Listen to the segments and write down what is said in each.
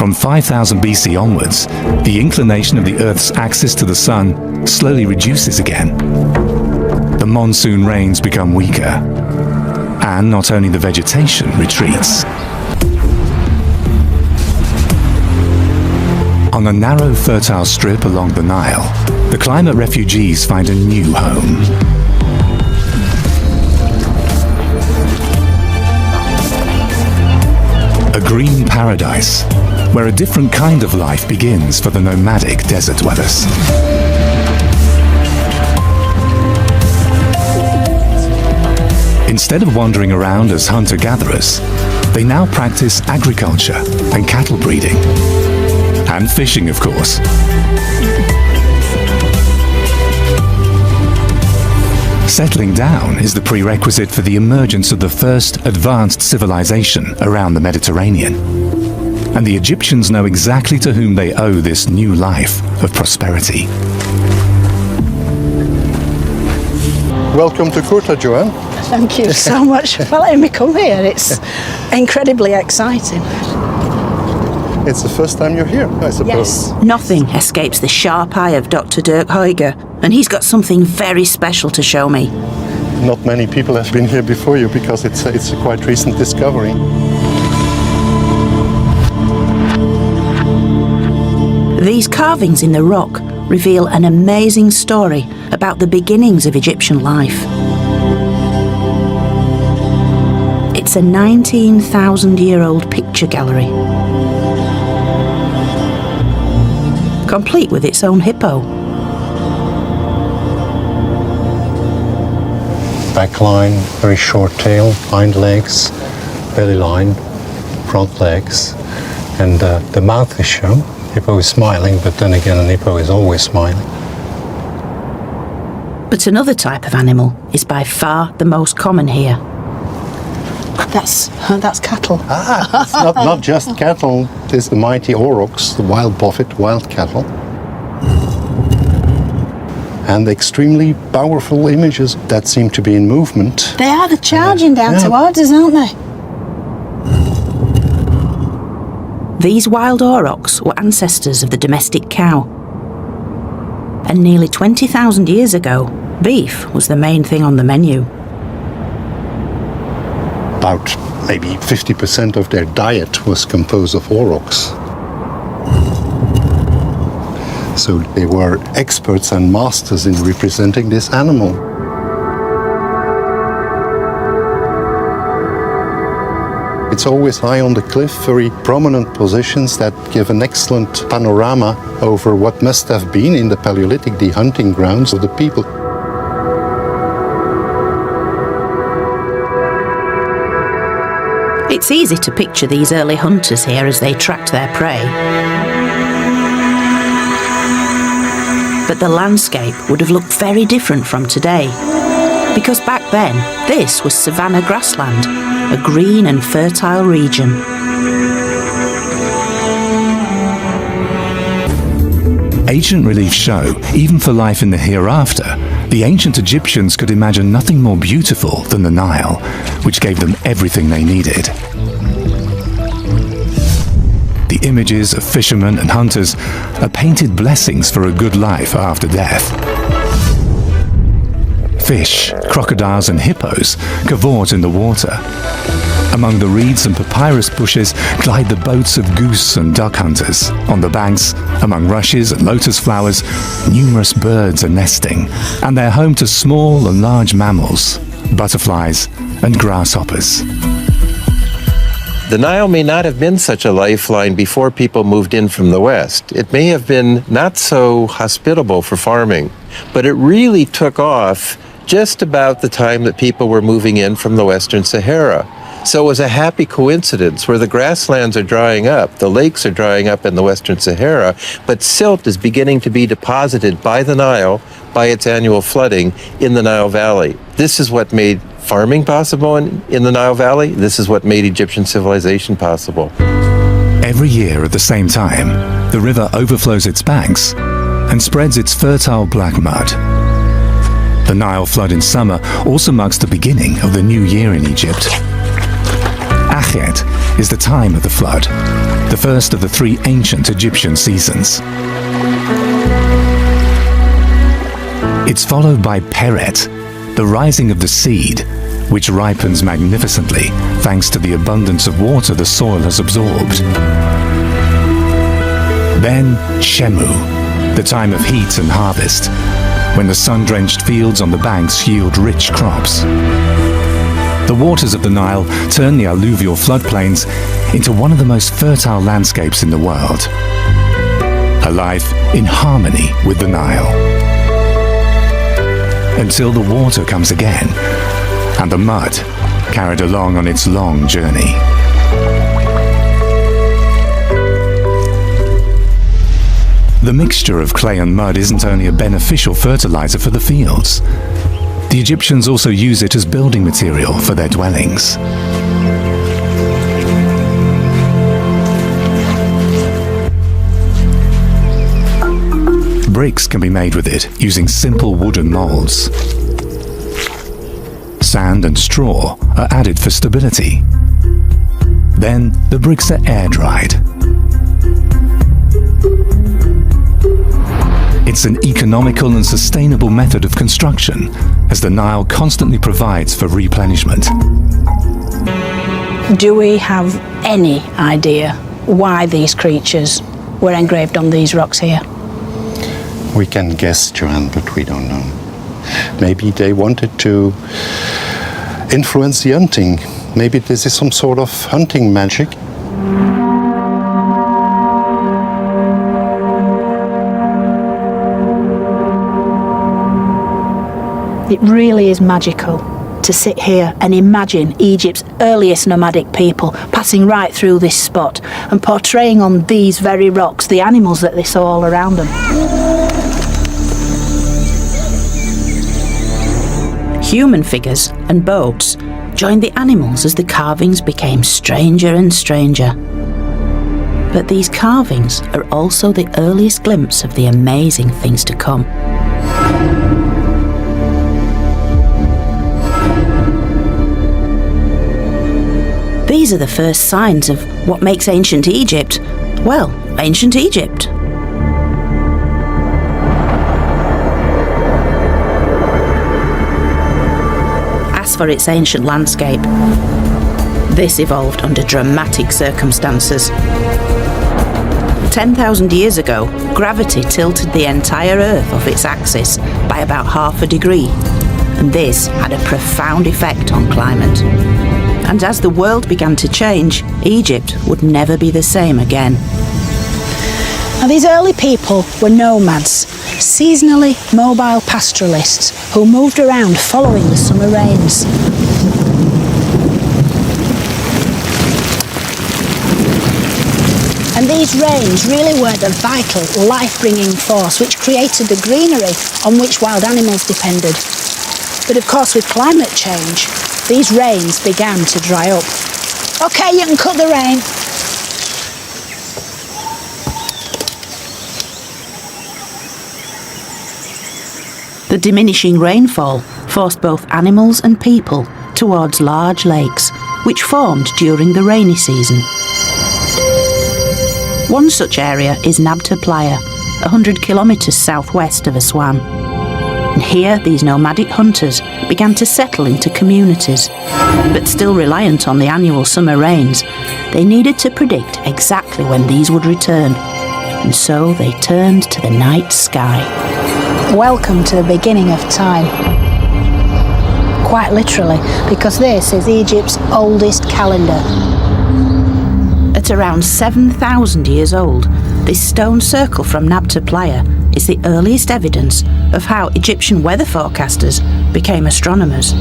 From 5000 BC onwards, the inclination of the Earth's axis to the sun slowly reduces again. The monsoon rains become weaker, and not only the vegetation retreats. On a narrow, fertile strip along the Nile, the climate refugees find a new home. A green paradise, where a different kind of life begins for the nomadic desert dwellers. Instead of wandering around as hunter-gatherers, they now practice agriculture and cattle breeding. And fishing, of course. Settling down is the prerequisite for the emergence of the first advanced civilization around the Mediterranean. And the Egyptians know exactly to whom they owe this new life of prosperity. Welcome to Kurta, Joanne. Thank you so much for letting me come here. It's incredibly exciting. It's the first time you're here, I suppose. Yes. Nothing escapes the sharp eye of Dr. Dirk Huyger, and he's got something very special to show me. Not many people have been here before you because it's a quite recent discovery. These carvings in the rock reveal an amazing story about the beginnings of Egyptian life. It's a 19,000-year-old picture gallery, complete with its own hippo. Back line, very short tail, hind legs, belly line, front legs, and the mouth is shown. Hippo is smiling, but then again, an hippo is always smiling. But another type of animal is by far the most common here. That's cattle. It's not just cattle. It is the mighty aurochs, the wild buffet, wild cattle. And the extremely powerful images that seem to be in movement. They are, they're charging down towards us, aren't they? These wild aurochs were ancestors of the domestic cow. And nearly 20,000 years ago, beef was the main thing on the menu. About maybe 50% of their diet was composed of aurochs. So they were experts and masters in representing this animal. It's always high on the cliff, very prominent positions that give an excellent panorama over what must have been in the Paleolithic the hunting grounds of the people. It's easy to picture these early hunters here as they tracked their prey. But the landscape would have looked very different from today, because back then this was savanna grassland, a green and fertile region. Ancient reliefs show, even for life in the hereafter, the ancient Egyptians could imagine nothing more beautiful than the Nile, which gave them everything they needed. The images of fishermen and hunters are painted blessings for a good life after death. Fish, crocodiles and hippos cavort in the water. Among the reeds and papyrus bushes glide the boats of goose and duck hunters. On the banks, among rushes and lotus flowers, numerous birds are nesting, and they're home to small and large mammals, butterflies and grasshoppers. The Nile may not have been such a lifeline before people moved in from the west. It may have been not so hospitable for farming, but it really took off just about the time that people were moving in from the Western Sahara. So it was a happy coincidence where the grasslands are drying up, the lakes are drying up in the Western Sahara, but silt is beginning to be deposited by the Nile, by its annual flooding, in the Nile Valley. This is what made farming possible in the Nile Valley. This is what made Egyptian civilization possible. Every year at the same time, the river overflows its banks and spreads its fertile black mud. The Nile flood in summer also marks the beginning of the new year in Egypt. Synchronisiert is the time of the flood, the first of the 3 ancient Egyptian seasons. It's followed by Peret, the rising of the seed, which ripens magnificently thanks to the abundance of water the soil has absorbed. Then Shemu, the time of heat and harvest, when the sun-drenched fields on the banks yield rich crops. The waters of the Nile turn the alluvial floodplains into one of the most fertile landscapes in the world. A life in harmony with the Nile. Until the water comes again, and the mud carried along on its long journey. The mixture of clay and mud isn't only a beneficial fertilizer for the fields. The Egyptians also use it as building material for their dwellings. Bricks can be made with it using simple wooden molds. Sand and straw are added for stability. Then the bricks are air-dried. It's an economical and sustainable method of construction, as the Nile constantly provides for replenishment. Do we have any idea why these creatures were engraved on these rocks here? We can guess, Joanne, but we don't know. Maybe they wanted to influence the hunting. Maybe this is some sort of hunting magic. It really is magical to sit here and imagine Egypt's earliest nomadic people passing right through this spot and portraying on these very rocks the animals that they saw all around them. Human figures and boats joined the animals as the carvings became stranger and stranger. But these carvings are also the earliest glimpse of the amazing things to come. These are the first signs of what makes ancient Egypt, well, ancient Egypt. As for its ancient landscape, this evolved under dramatic circumstances. 10,000 years ago, gravity tilted the entire Earth off its axis by about ½ degree, and this had a profound effect on climate. And as the world began to change, Egypt would never be the same again. Now, these early people were nomads, seasonally mobile pastoralists who moved around following the summer rains. And these rains really were the vital, life-bringing force which created the greenery on which wild animals depended. But of course, with climate change, these rains began to dry up. Okay, you can cut the rain. The diminishing rainfall forced both animals and people towards large lakes, which formed during the rainy season. One such area is Playa, 100 kilometres southwest of Aswan. And here these nomadic hunters began to settle into communities. But still reliant on the annual summer rains, they needed to predict exactly when these would return. And so they turned to the night sky. Welcome to the beginning of time. Quite literally, because this is Egypt's oldest calendar. At around 7,000 years old, this stone circle from Playa is the earliest evidence of how Egyptian weather forecasters became astronomers.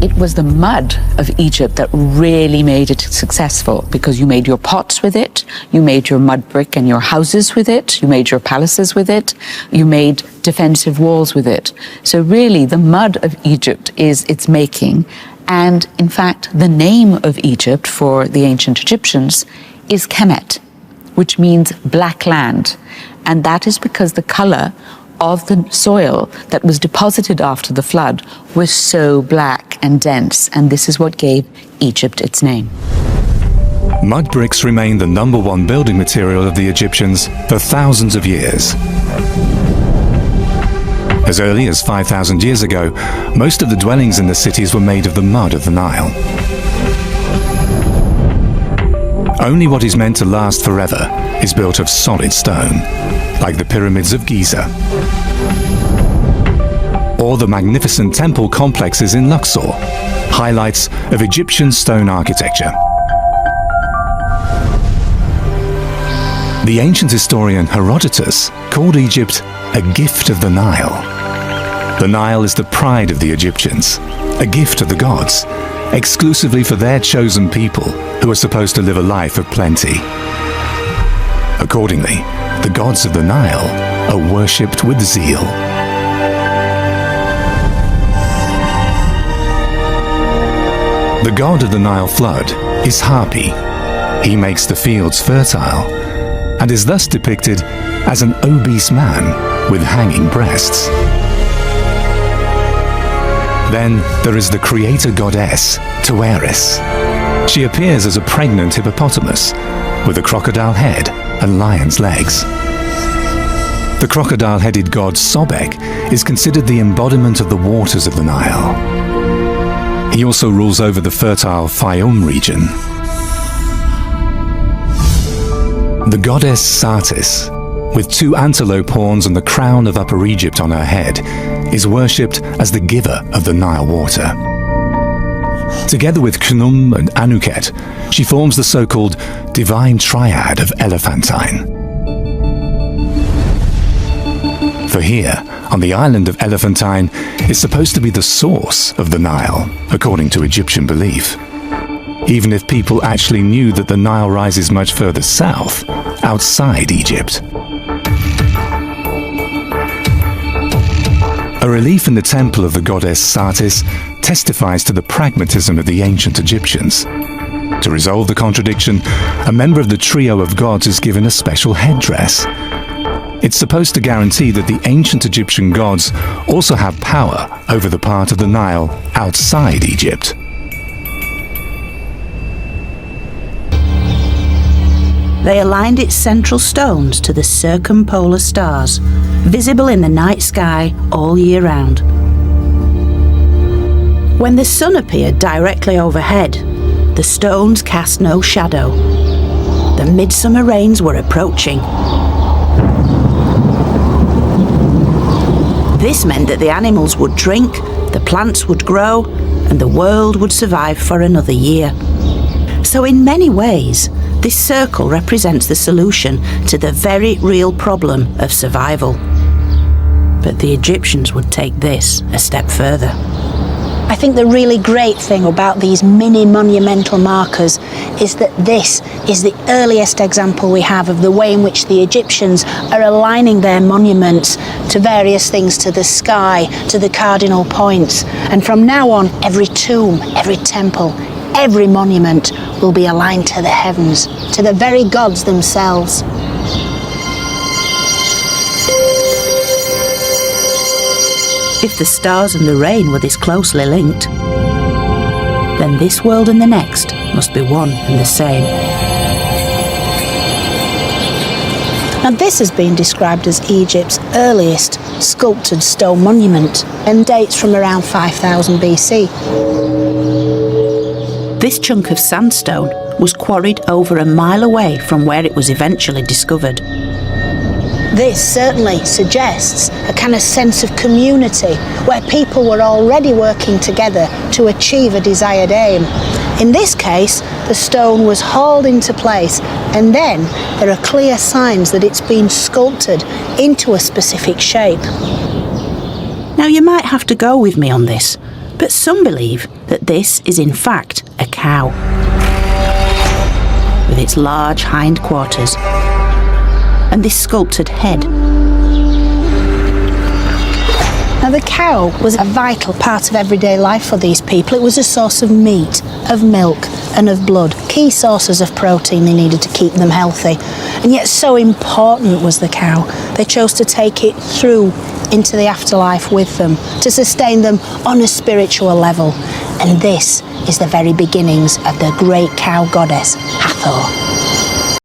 It was the mud of Egypt that really made it successful, because you made your pots with it, you made your mud brick and your houses with it, you made your palaces with it, you made defensive walls with it. So really the mud of Egypt is its making, and in fact the name of Egypt for the ancient Egyptians is Kemet, which means black land, and that is because the color of the soil that was deposited after the flood was so black and dense, and this is what gave Egypt its name. Mud bricks remained the #1 building material of the Egyptians for thousands of years. As early as 5,000 years ago, most of the dwellings in the cities were made of the mud of the Nile. Only what is meant to last forever is built of solid stone, like the pyramids of Giza, or the magnificent temple complexes in Luxor, highlights of Egyptian stone architecture. The ancient historian Herodotus called Egypt a gift of the Nile. The Nile is the pride of the Egyptians, a gift of the gods, exclusively for their chosen people who are supposed to live a life of plenty. Accordingly, the gods of the Nile are worshipped with zeal. The god of the Nile flood is Hapi. He makes the fields fertile and is thus depicted as an obese man with hanging breasts. Then there is the creator goddess, Tueris. She appears as a pregnant hippopotamus with a crocodile head and lion's legs. The crocodile-headed god Sobek is considered the embodiment of the waters of the Nile. He also rules over the fertile Fayum region. The goddess Satis, with 2 antelope horns and the crown of Upper Egypt on her head, is worshipped as the giver of the Nile water. Together with Khnum and Anuket, she forms the so-called divine triad of Elephantine. For here, on the island of Elephantine, is supposed to be the source of the Nile, according to Egyptian belief. Even if people actually knew that the Nile rises much further south, outside Egypt. A relief in the temple of the goddess Satis testifies to the pragmatism of the ancient Egyptians. To resolve the contradiction, a member of the trio of gods is given a special headdress. It's supposed to guarantee that the ancient Egyptian gods also have power over the part of the Nile outside Egypt. They aligned its central stones to the circumpolar stars, visible in the night sky all year round. When the sun appeared directly overhead, the stones cast no shadow. The midsummer rains were approaching. This meant that the animals would drink, the plants would grow, and the world would survive for another year. So in many ways, this circle represents the solution to the very real problem of survival. But the Egyptians would take this a step further. I think the really great thing about these mini monumental markers is that this is the earliest example we have of the way in which the Egyptians are aligning their monuments to various things, to the sky, to the cardinal points. And from now on, every tomb, every temple, every monument will be aligned to the heavens, to the very gods themselves. If the stars and the rain were this closely linked, then this world and the next must be one and the same. Now this has been described as Egypt's earliest sculpted stone monument and dates from around 5000 BC. This chunk of sandstone was quarried over a mile away from where it was eventually discovered. This certainly suggests a kind of sense of community where people were already working together to achieve a desired aim. In this case, the stone was hauled into place, and then there are clear signs that it's been sculpted into a specific shape. Now you might have to go with me on this, but some believe that this is in fact a cow, with its large hindquarters and this sculpted head. Now the cow was a vital part of everyday life for these people. It was a source of meat, of milk and of blood, key sources of protein they needed to keep them healthy. And yet so important was the cow, they chose to take it through into the afterlife with them, to sustain them on a spiritual level. And this is the very beginnings of the great cow goddess, Hathor. though.